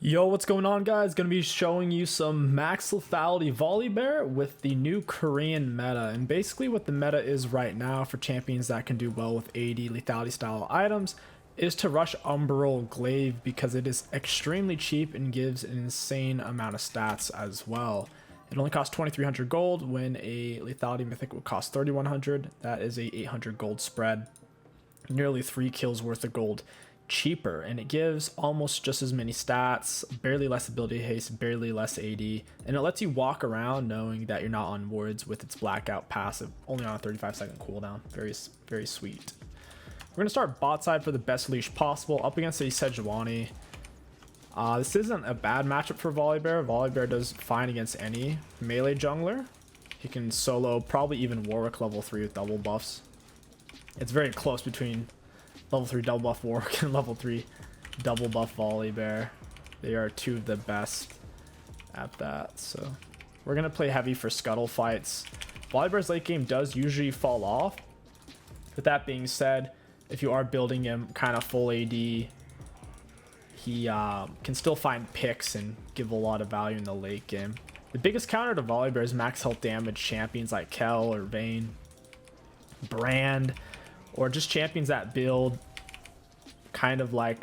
Yo, what's going on, guys? Gonna be showing you some max lethality Volibear with the new Korean meta. And basically what the meta is right now for champions that can do well with AD lethality style items is to rush Umbral Glaive because it is extremely cheap and gives an insane amount of stats as well. It only costs 2,300 gold when a lethality mythic would cost 3,100. That is a 800 gold spread. Nearly 3 kills worth of gold cheaper, and it gives almost just as many stats, barely less ability haste, barely less AD, and it lets you walk around knowing that you're not on wards with its blackout passive, only on a 35-second cooldown. Very sweet. We're gonna start bot side for the best leash possible up against a 𝐒𝐿𝐴. This isn't a bad matchup for Volibear. Volibear does fine against any melee jungler. He can solo probably even Warwick level 3 with double buffs. It's very close between level 3 double buff Warwick and level 3 double buff Volibear. They are two of the best at that. So we're going to play heavy for scuttle fights. Volibear's late game does usually fall off. With that being said, if you are building him kind of full AD, he can still find picks and give a lot of value in the late game. The biggest counter to Volibear is max health damage champions like 𝐒𝐿 or Vayne, Brand, or just champions that build kind of like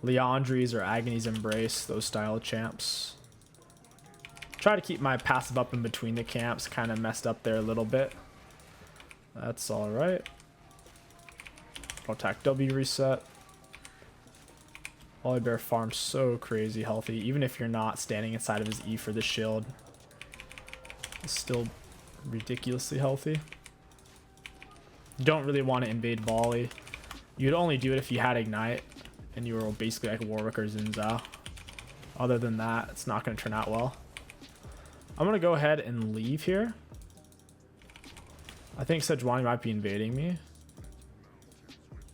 Liandry's or Agony's Embrace, those style of champs. Try to keep my passive up in between the camps, kind of messed up there a little bit. That's all right. I'll attack W reset. Volibear farms so crazy healthy, even if you're not standing inside of his E for the shield. It's still ridiculously healthy. You don't really want to invade volley. You'd only do it if you had ignite and you were basically like Warwick or Xin Zhao. Other than that, it's not going to turn out well. I'm going to go ahead and leave here. I think 𝐒𝐿𝐴 might be invading me.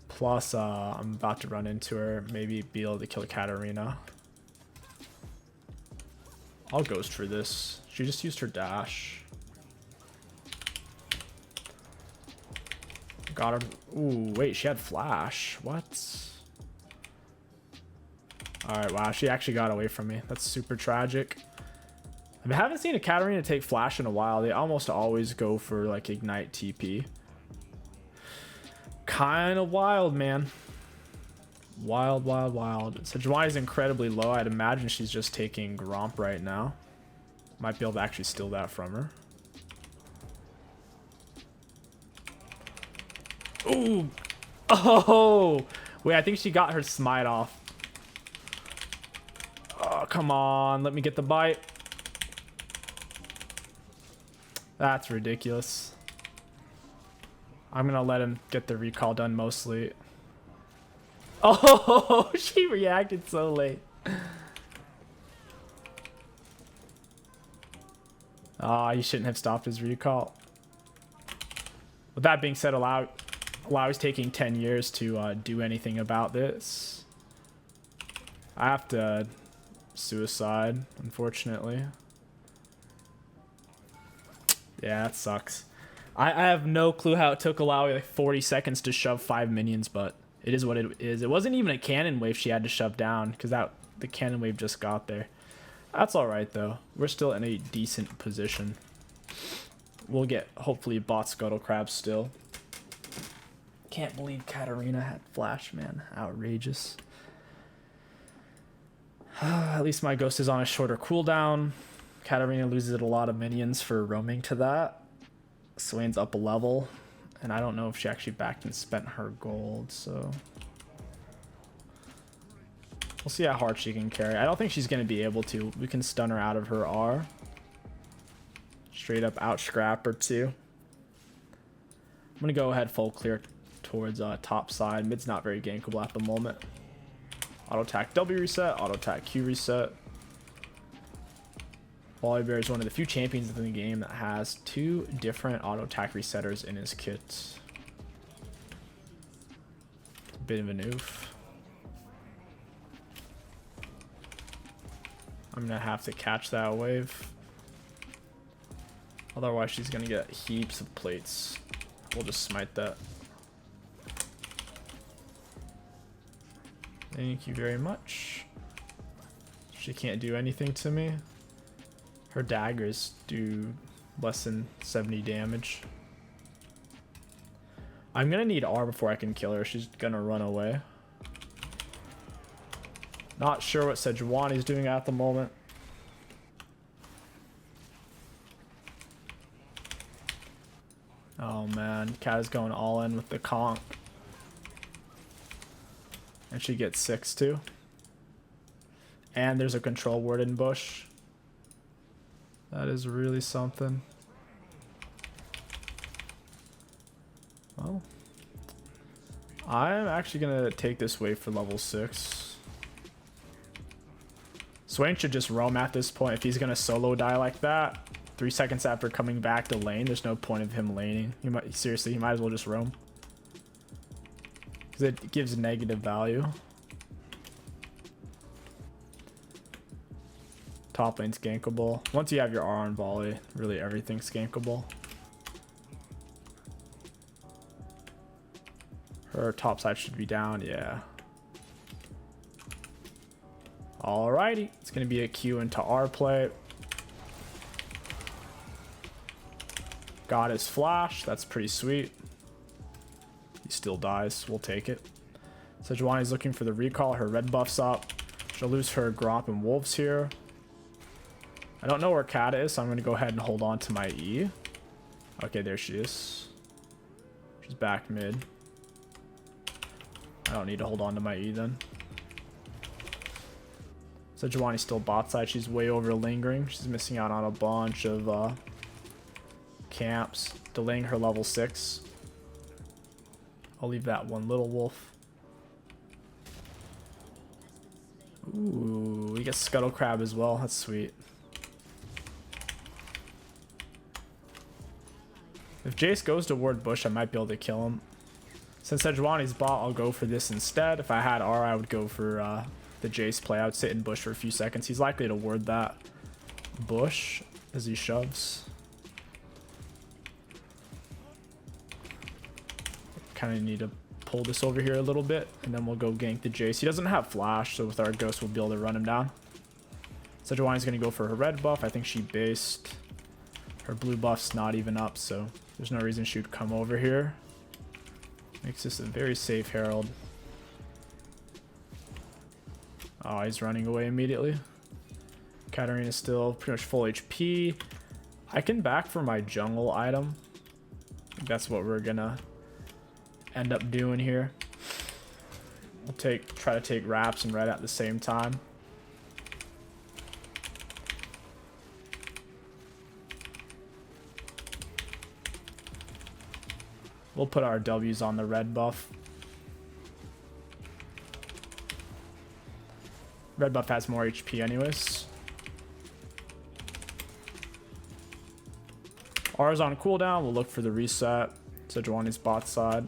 Plus, I'm about to run into her. Maybe be able to kill Katarina. I'll ghost for this. She just used her dash. Got her. Ooh, wait, she had flash. What? Alright, wow, she actually got away from me. That's super tragic. I haven't seen a Katarina take flash in a while. They almost always go for like ignite TP. Kind of wild, man. Wild. 𝐒𝐿𝐴 is incredibly low. I'd imagine she's just taking Gromp right now. Might be able to actually steal that from her. Ooh. Oh, wait, I think she got her smite off. Oh, come on, let me get the bite. That's ridiculous. I'm gonna let him get the recall done mostly. Oh, she reacted so late. Ah, he shouldn't have stopped his recall. With that being said, 𝐒𝐴's taking 10 years to do anything about this. I have to suicide, unfortunately. Yeah, that sucks. I have no clue how it took 𝐒𝐴 like 40 seconds to shove 5 minions, but it is what it is. It wasn't even a cannon wave she had to shove down because the cannon wave just got there. That's all right though. We're still in a decent position. We'll get hopefully bot scuttle crabs still. Can't believe Katarina had flash, man. Outrageous. At least my ghost is on a shorter cooldown. Katarina loses a lot of minions for roaming to that. Swain's up a level, and I don't know if she actually backed and spent her gold, so we'll see how hard she can carry. I don't think she's going to be able to. We can stun her out of her R. Straight up out scrap her too. I'm going to go ahead full clear towards top side. Mid's not very gankable at the moment. Auto attack W reset, auto attack Q reset. Volibear is one of the few champions in the game that has 2 different auto attack resetters in his kit. It's a bit of an oof. I'm gonna have to catch that wave. Otherwise she's gonna get heaps of plates. We'll just smite that. Thank you very much. She can't do anything to me. Her daggers do less than 70 damage. I'm gonna need R before I can kill her. She's gonna run away. Not sure what Sejuani's doing at the moment. Oh man, Cat is going all in with the conk. And she gets 6 too. And there's a control word in bush. That is really something. Well, I'm actually gonna take this wave for level 6. Swain should just roam at this point. If he's gonna solo die like that, 3 seconds after coming back to lane, there's no point of him laning. He might, seriously, he might as well just roam. Because it gives negative value. Top lane's gankable. Once you have your R on volley, really everything's gankable. Her top side should be down, yeah. Alrighty, it's gonna be a Q into R play. Got his flash, that's pretty sweet. He still dies, we'll take it. Sejuani's looking for the recall, her red buff's up. She'll lose her Gromp and Wolves here. I don't know where Kat is, so I'm gonna go ahead and hold on to my E. Okay, there she is. She's back mid. I don't need to hold on to my E then. Sejuani's still bot side. She's way over lingering. She's missing out on a bunch of camps, delaying her level 6. I'll leave that one little wolf. Ooh, we get Scuttle Crab as well. That's sweet. If Jace goes to ward bush, I might be able to kill him. Since Sejuani's bot, I'll go for this instead. If I had R, I would go for the Jace play. I would sit in bush for a few seconds. He's likely to ward that bush as he shoves. Kind of need to pull this over here a little bit, and then we'll go gank the Jace. He doesn't have flash, so with our ghost, we'll be able to run him down. Sejuani's going to go for her red buff. I think she based. Her blue buff's not even up, so there's no reason she would come over here. Makes this a very safe Herald. Oh, he's running away immediately. Katarina's still pretty much full HP. I can back for my jungle item. That's what we're gonna end up doing here. We'll try to take Raps and Red at the same time. We'll put our W's on the red buff. Red buff has more HP anyways. R's on cooldown. We'll look for the reset. Sejuani's bot side.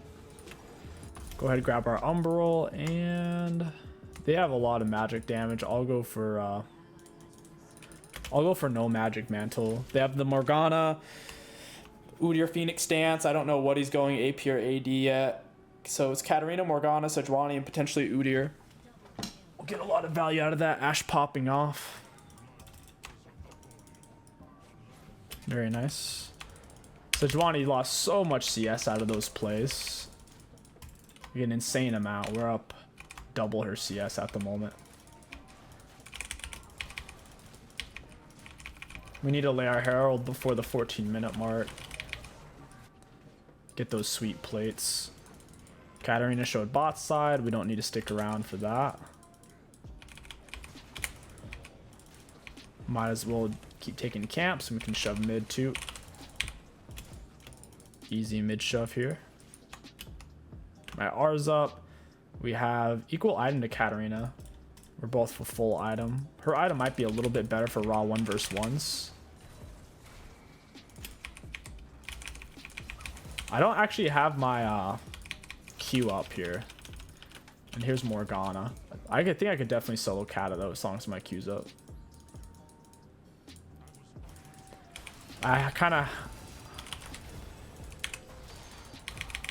Go ahead and grab our Umbral, and they have a lot of magic damage. I'll go for no magic mantle. They have the Morgana, Udyr Phoenix Dance. I don't know what he's going AP or AD yet. So it's Katarina, Morgana, Sejuani, and potentially Udyr. We'll get a lot of value out of that. Ashe popping off. Very nice. Sejuani lost so much CS out of those plays. We get an insane amount. We're up double her CS at the moment. We need to lay our Herald before the 14-minute mark. Get those sweet plates. Katarina showed bot side. We don't need to stick around for that. Might as well keep taking camps, and we can shove mid too. Easy mid shove here. My R's up. We have equal item to Katarina. We're both for full item. Her item might be a little bit better for raw 1 versus 1s. I don't actually have my Q up here. And here's Morgana. I think I could definitely solo Kata though, as long as my Q's up. I kind of...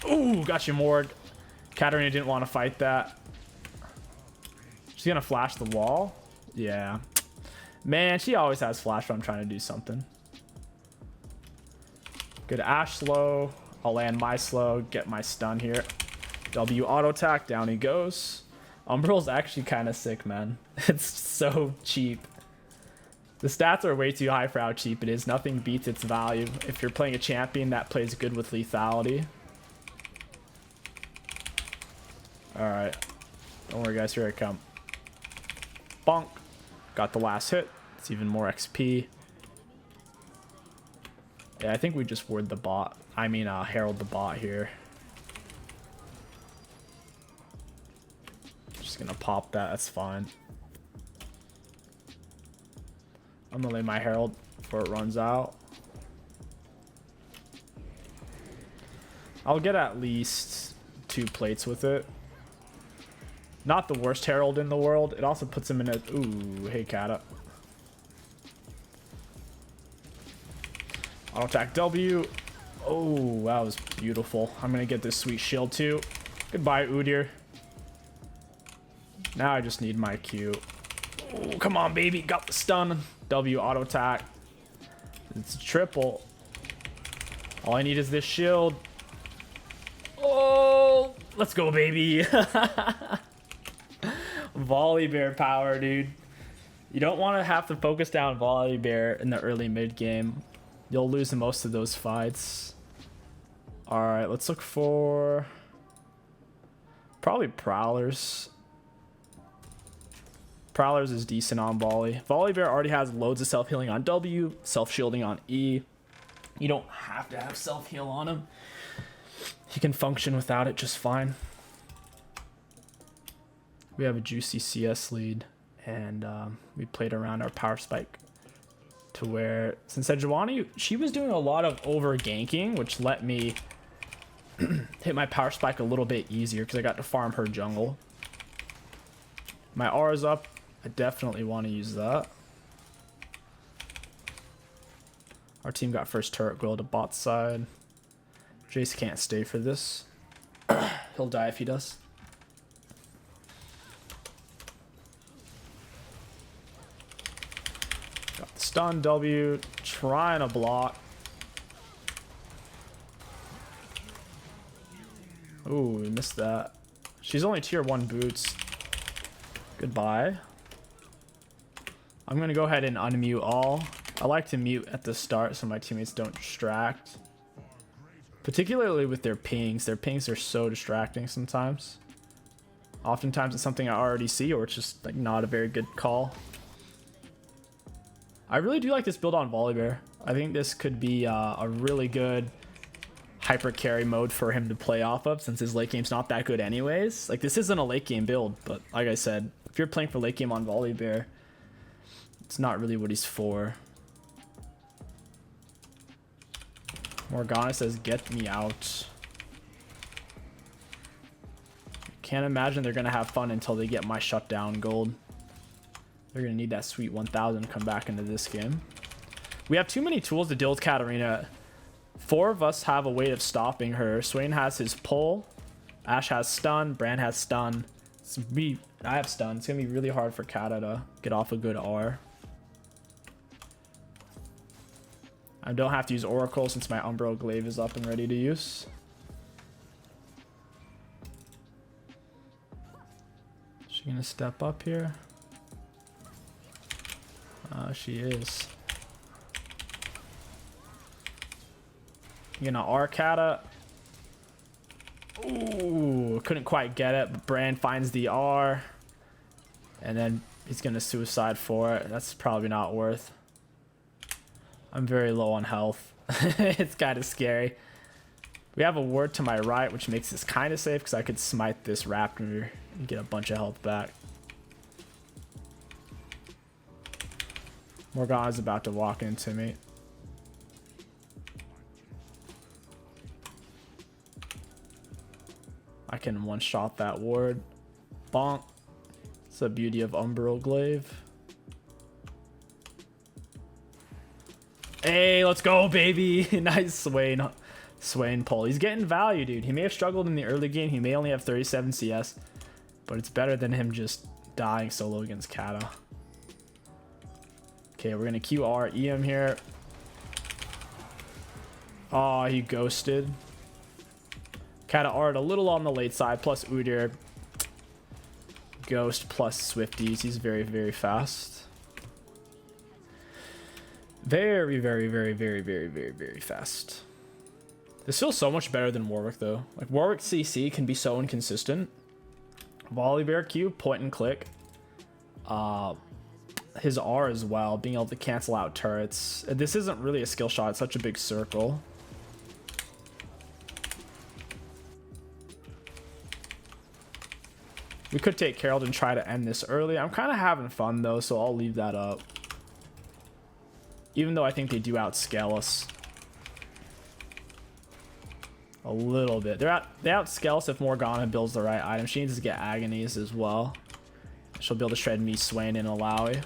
Ooh, got you, Morg. Katarina didn't want to fight that. She's gonna flash the wall. Yeah. Man, she always has flash when I'm trying to do something. Good Ashe slow. I'll land my slow, get my stun here. W auto attack, down he goes. Umbreal's actually kind of sick, man. It's so cheap. The stats are way too high for how cheap it is. Nothing beats its value if you're playing a champion that plays good with lethality. Alright. Don't worry, guys. Here I come. Bonk. Got the last hit. It's even more XP. Yeah, I think we just ward the bot. I mean, herald the bot here. Just gonna pop that. That's fine. I'm gonna lay my herald before it runs out. I'll get at least 2 plates with it. Not the worst herald in the world. It also puts him in a... Ooh, hey, Kata. Auto attack W. Oh, that was beautiful. I'm gonna get this sweet shield too. Goodbye, Udyr. Now I just need my Q. Oh, come on, baby. Got the stun. W auto attack. It's a triple. All I need is this shield. Oh, let's go, baby. Volibear power, dude. You don't want to have to focus down Volibear in the early mid game. You'll lose most of those fights. Alright, let's look for... probably Prowlers. Prowlers is decent on Volley. Volibear already has loads of self-healing on W, self-shielding on E. You don't have to have self-heal on him. He can function without it just fine. We have a juicy CS lead, and we played around our power spike to where, since Sejuani, she was doing a lot of over ganking, which let me hit my power spike a little bit easier because I got to farm her jungle. My R is up. I definitely want to use that. Our team got first turret go to bot side. Jace can't stay for this. He'll die if he does. Got the stun W, trying to block. Ooh, we missed that. She's only tier 1 boots. Goodbye. I'm gonna go ahead and unmute all. I like to mute at the start so my teammates don't distract. Particularly with their pings. Their pings are so distracting sometimes. Oftentimes it's something I already see, or it's just like not a very good call. I really do like this build on Volibear. I think this could be a really good hyper carry mode for him to play off of, since his late game's not that good anyways. Like, this isn't a late game build, but like I said, if you're playing for late game on Volibear, it's not really what he's for. Morgana says, get me out. Can't imagine they're gonna have fun until they get my shutdown gold. They're gonna need that sweet 1000 to come back into this game. We have too many tools to deal with Katarina. 4 of us have a way of stopping her. Swain has his pull. Ashe has stun. Brand has stun. I have stun. It's gonna be really hard for Kata to get off a good R. I don't have to use Oracle since my Umbral Glaive is up and ready to use. Is she gonna step up here? She is. You know, R Kata. Ooh, couldn't quite get it, but Brand finds the R. And then he's gonna suicide for it. That's probably not worth. I'm very low on health. It's kind of scary. We have a ward to my right, which makes this kind of safe because I could smite this raptor and get a bunch of health back. Morgana's about to walk into me. I can one-shot that ward. Bonk. It's the beauty of Umbral Glaive. Hey, let's go, baby. Nice Swain pull. He's getting value, dude. He may have struggled in the early game. He may only have 37 CS, but it's better than him just dying solo against Kata. Okay, we're gonna QR EM here. Oh, he ghosted. Kata Art a little on the late side, plus 𝐒𝐻𝐿. Ghost plus Swifties. He's very, very fast. Very, very, very, very, very, very, very fast. This feels so much better than Warwick, though. Like, Warwick CC can be so inconsistent. Volibear Q, point and click. His R as well, being able to cancel out turrets. This isn't really a skill shot. It's such a big circle. We could take Carol and try to end this early. I'm kind of having fun, though, so I'll leave that up. Even though I think they do outscale us. A little bit. They outscale us if Morgana builds the right item. She needs to get Agonies as well. She'll be able to shred me, Swain, and Alawi.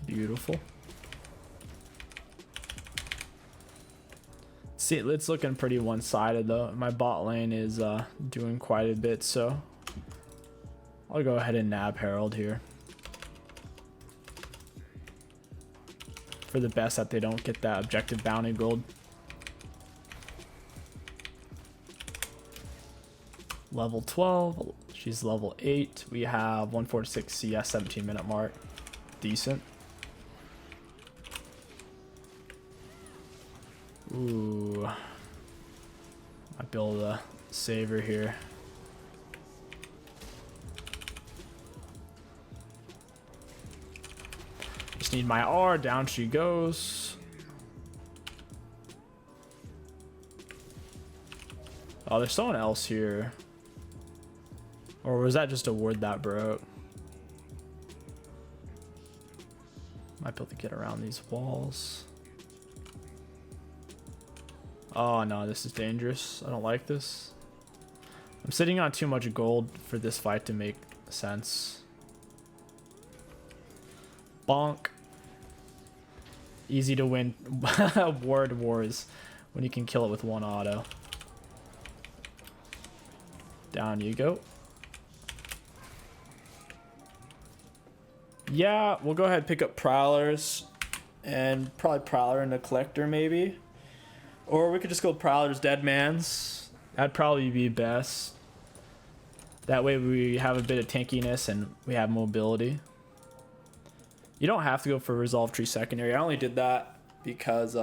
Beautiful. See, it's looking pretty one-sided though. My bot lane is doing quite a bit, so I'll go ahead and nab Herald here. For the best that they don't get that objective bounty gold. Level 12. She's level 8. We have 146 CS, 17-minute mark. Decent. Ooh. I build a saver here. Just need my R. Down she goes. Oh, there's someone else here. Or was that just a ward that broke? Might be able to get around these walls. Oh no, this is dangerous. I don't like this. I'm sitting on too much gold for this fight to make sense. Bonk. Easy to win ward wars when you can kill it with one auto. Down you go. Yeah, we'll go ahead and pick up Prowlers. And probably Prowler and a Collector maybe. Or we could just go Prowlers, Deadmans. That'd probably be best. That way we have a bit of tankiness and we have mobility. You don't have to go for Resolve Tree Secondary. I only did that because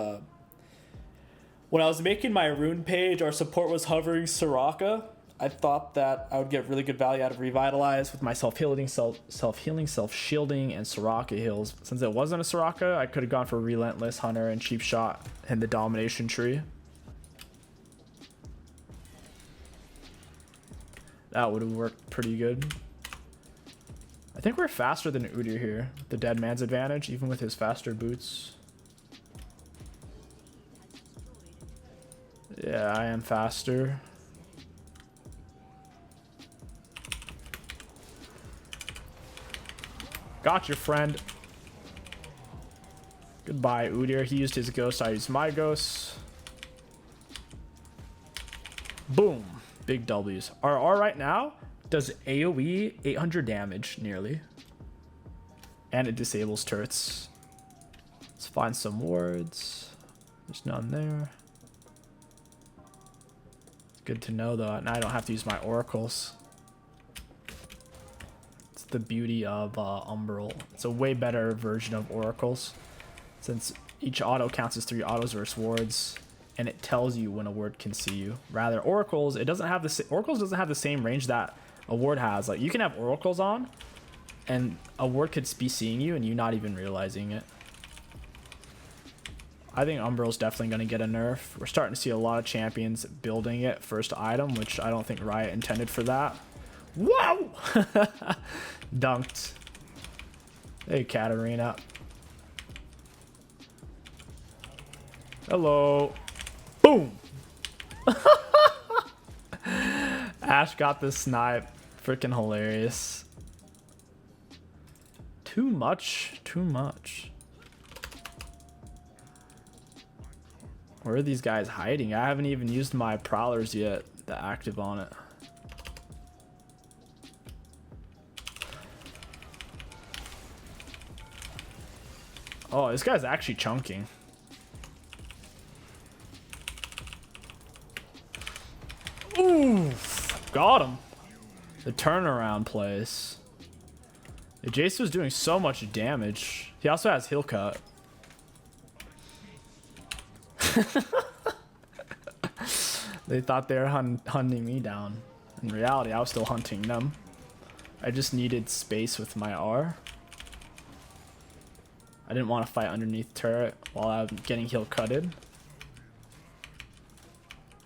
when I was making my rune page, our support was hovering Soraka. I thought that I would get really good value out of Revitalize with my self-healing, self-shielding, and Soraka heals. Since it wasn't a Soraka, I could have gone for Relentless, Hunter, and Cheap Shot and the Domination Tree. That would have worked pretty good. I think we're faster than 𝐒𝐻𝐿 here. The dead man's advantage, even with his faster boots. Yeah, I am faster. Got your friend. Goodbye, 𝐒𝐻𝐿. He used his ghost. I used my ghost. Boom. Big W's. Our R right now does AoE 800 damage nearly. And it disables turrets. Let's find some wards. There's none there. Good to know though. Now I don't have to use my oracles. It's the beauty of Umbral. It's a way better version of oracles. Since each auto counts as 3 autos versus wards. And it tells you when a ward can see you. Rather, oracles, it doesn't have the oracles doesn't have the same range that a ward has. Like you can have oracles on, and a ward could be seeing you, and you not even realizing it. I think Umbral's definitely going to get a nerf. We're starting to see a lot of champions building it first item, which I don't think Riot intended for that. Whoa! Dunked. Hey, Katarina. Hello. Boom! Ash got the snipe. Freaking hilarious. Too much. Too much. Where are these guys hiding? I haven't even used my prowlers yet, the active on it. Oh, this guy's actually chunking. Ooh, got him. The turnaround plays. Jace was doing so much damage. He also has 𝐒𝐿𝐂𝐿. They thought they were hunting me down. In reality, I was still hunting them. I just needed space with my R. I didn't want to fight underneath turret while I'm getting 𝐒𝐿𝐂𝐿'd.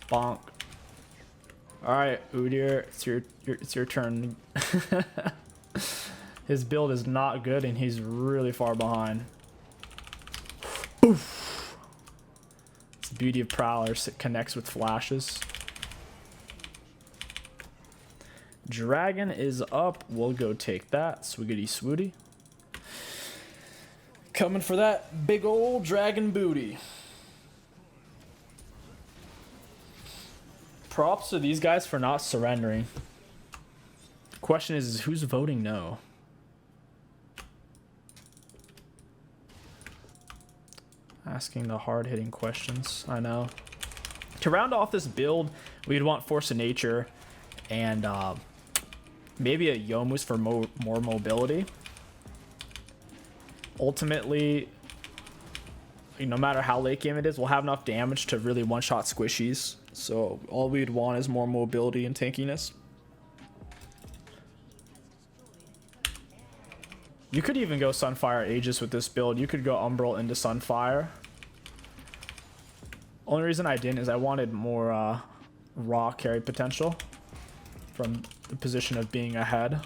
Bonk. Alright, 𝐒𝐿𝐿𝐿, it's your turn. His build is not good and he's really far behind. Oof. It's the beauty of prowlers. It connects with flashes. Dragon is up. We'll go take that. Swiggity swooty. Coming for that big old dragon booty. Props to these guys for not surrendering. The question is who's voting no? Asking the hard-hitting questions, I know. To round off this build, we'd want Force of Nature and maybe a Youmuu's for more mobility. Ultimately, no matter how late game it is, we'll have enough damage to really one-shot squishies. So all we'd want is more mobility and tankiness. You could even go Sunfire Aegis with this build. You could go Umbral into Sunfire. Only reason I didn't is I wanted more raw carry potential from the position of being ahead.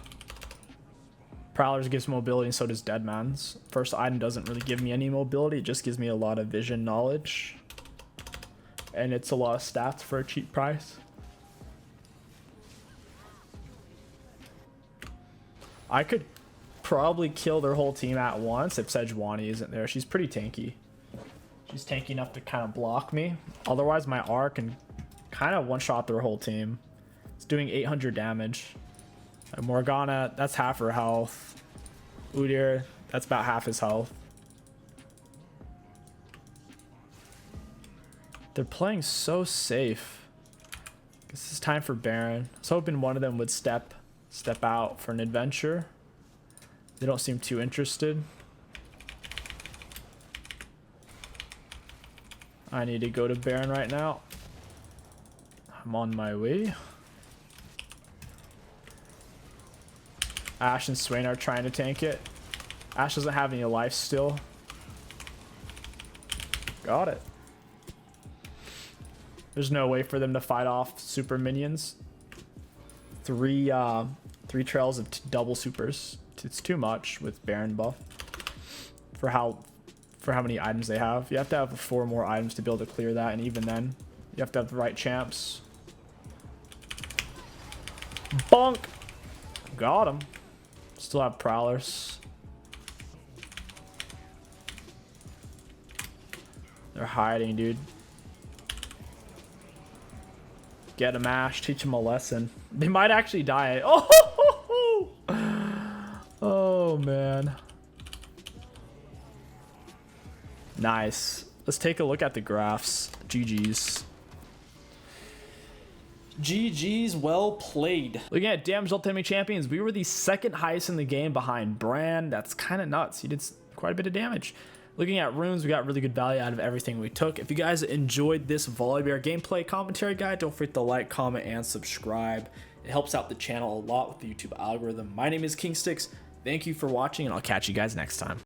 Prowlers gives mobility and so does Deadman's. First item doesn't really give me any mobility. It just gives me a lot of vision knowledge. And it's a lot of stats for a cheap price. I could probably kill their whole team at once if Sejuani isn't there. She's pretty tanky. She's tanky enough to kind of block me. Otherwise, my R can kind of one-shot their whole team. It's doing 800 damage. And Morgana, that's half her health. 𝐒𝐿𝐿𝐿, that's about half his health. They're playing so safe. Guess it's time for Baron. I was hoping one of them would step out for an adventure. They don't seem too interested. I need to go to Baron right now. I'm on my way. Ashe and Swain are trying to tank it. Ashe doesn't have any life still. Got it. There's no way for them to fight off super minions. Three trails of double supers. It's too much with Baron buff for how many items they have. You have to have 4 more items to be able to clear that, and even then you have to have the right champs. Bonk. Got him. Still have prowlers. They're hiding, dude. Get him, Ashe. Teach him a lesson. They might actually die. Oh, oh man. Nice. Let's take a look at the graphs. GG's. GG's, well played. Looking at damage ultimate champions, we were the second highest in the game behind Bran. That's kind of nuts. He did quite a bit of damage. Looking at runes, we got really good value out of everything we took. If you guys enjoyed this Volibear gameplay commentary guide, don't forget to like, comment, and subscribe. It helps out the channel a lot with the YouTube algorithm. My name is 𝐒𝐿𝐂𝐋𝐒. Thank you for watching, and I'll catch you guys next time.